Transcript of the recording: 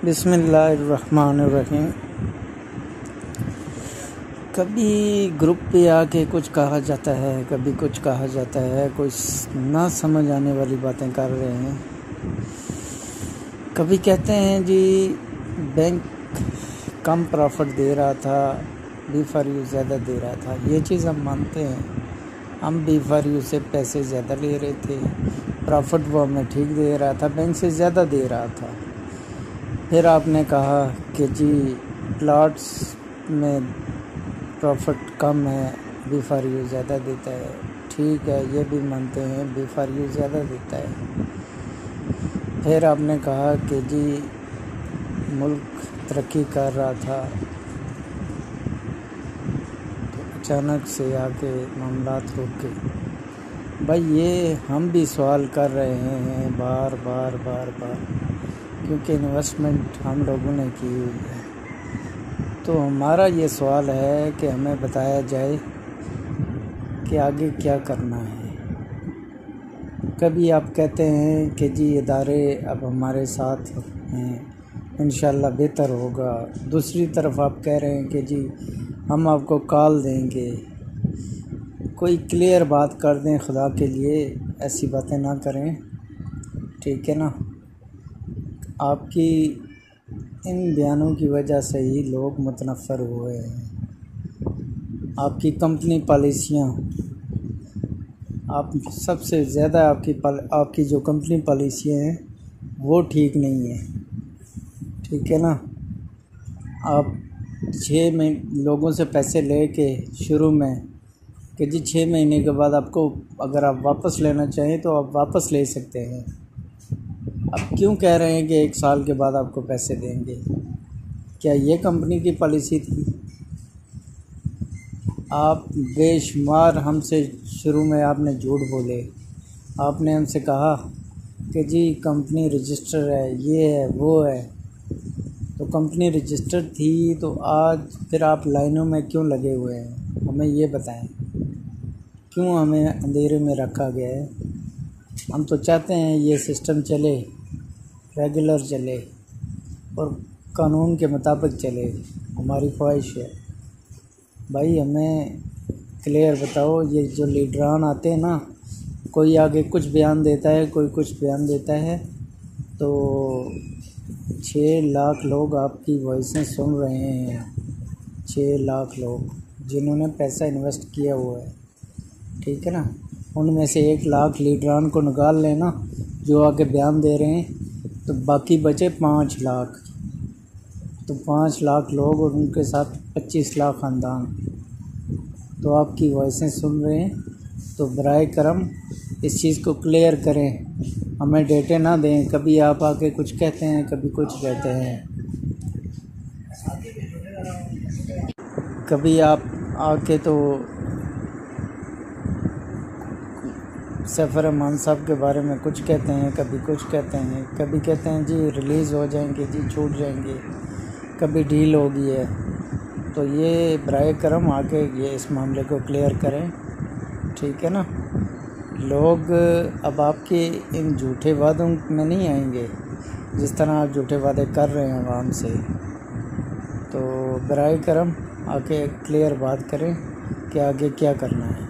بسم اللہ الرحمن الرحیم۔ کبھی گروپ پہ آ کے کچھ کہا جاتا ہے، کبھی کچھ کہا جاتا ہے، کچھ نہ سمجھ آنے والی باتیں کر رہے ہیں۔ کبھی کہتے ہیں جی بینک کم پرافٹ دے رہا تھا، بی فار یو زیادہ دے رہا تھا۔ یہ چیز ہم مانتے ہیں، ہم بی فار یو سے پیسے زیادہ لے رہے تھے، پرافٹ وہ ہمیں ٹھیک دے رہا تھا، بینک سے زیادہ دے رہا تھا۔ پھر آپ نے کہا کہ جی پلاٹس میں پروفٹ کم ہے، بی فار یو زیادہ دیتا ہے۔ ٹھیک ہے، یہ بھی مانتے ہیں بی فار یو زیادہ دیتا ہے۔ پھر آپ نے کہا کہ جی ملک ترقی کر رہا تھا، تو اچانک سے آ کے معاملات رک گئے۔ بھائی یہ ہم بھی سوال کر رہے ہیں بار بار کیونکہ انویسٹمنٹ ہم لوگوں نے کی ہوئی ہے، تو ہمارا یہ سوال ہے کہ ہمیں بتایا جائے کہ آگے کیا کرنا ہے۔ کبھی آپ کہتے ہیں کہ جی ادارے اب ہمارے ساتھ ہیں، انشاءاللہ بہتر ہوگا۔ دوسری طرف آپ کہہ رہے ہیں کہ جی ہم آپ کو کال دیں گے۔ کوئی کلیئر بات کر دیں خدا کے لیے، ایسی باتیں نہ کریں، ٹھیک ہے نا۔ آپ کی ان بیانوں کی وجہ سے ہی لوگ متنفر ہوئے ہیں۔ آپ کی کمپنی پالیسیاں، آپ سب سے زیادہ آپ کی جو کمپنی پالیسیاں ہیں وہ ٹھیک نہیں ہیں، ٹھیک ہے نا۔ آپ 6 مہینے لوگوں سے پیسے لے کے شروع میں کہ جی 6 مہینے کے بعد آپ کو اگر آپ واپس لینا چاہیں تو آپ واپس لے سکتے ہیں۔ اب کیوں کہہ رہے ہیں کہ 1 سال کے بعد آپ کو پیسے دیں گے؟ کیا یہ کمپنی کی پالیسی تھی؟ آپ بے شمار ہم سے شروع میں آپ نے جھوٹ بولے، آپ نے ہم سے کہا کہ جی کمپنی رجسٹر ہے، یہ ہے وہ ہے۔ تو کمپنی رجسٹر تھی تو آج پھر آپ لائنوں میں کیوں لگے ہوئے ہیں؟ ہمیں یہ بتائیں، کیوں ہمیں اندھیرے میں رکھا گیا ہے؟ ہم تو چاہتے ہیں یہ سسٹم چلے، ریگولر چلے اور قانون کے مطابق چلے، ہماری خواہش ہے۔ بھائی ہمیں کلیئر بتاؤ، یہ جو لیڈران آتے ہیں نا، کوئی آگے کچھ بیان دیتا ہے، کوئی کچھ بیان دیتا ہے، تو 6 لاکھ لوگ آپ کی وائسیں سن رہے ہیں، 6 لاکھ لوگ جنہوں نے پیسہ انویسٹ کیا ہوا ہے، ٹھیک ہے نا۔ ان میں سے 1 لاکھ لیڈران کو نکال لینا جو آگے بیان دے رہے ہیں، تو باقی بچے 5 لاکھ، تو 5 لاکھ لوگ اور ان کے ساتھ 25 لاکھ خاندان تو آپ کی وائسیں سن رہے ہیں۔ تو برائے کرم اس چیز کو کلیئر کریں، ہمیں ڈیٹے نہ دیں۔ کبھی آپ آ کے کچھ کہتے ہیں، کبھی کچھ کہتے ہیں۔ کبھی آپ آ کے تو سیف الرحمان صاحب کے بارے میں کچھ کہتے ہیں، کبھی کچھ کہتے ہیں، کبھی کہتے ہیں جی ریلیز ہو جائیں گے، جی چھوٹ جائیں گے، کبھی ڈیل ہو گئی ہے۔ تو یہ برائے کرم آ کے یہ اس معاملے کو کلیئر کریں، ٹھیک ہے نا۔ لوگ اب آپ کے ان جھوٹے وعدوں میں نہیں آئیں گے، جس طرح آپ جھوٹے وعدے کر رہے ہیں عوام سے۔ تو برائے کرم آ کے کلیئر بات کریں کہ آگے کیا کرنا ہے۔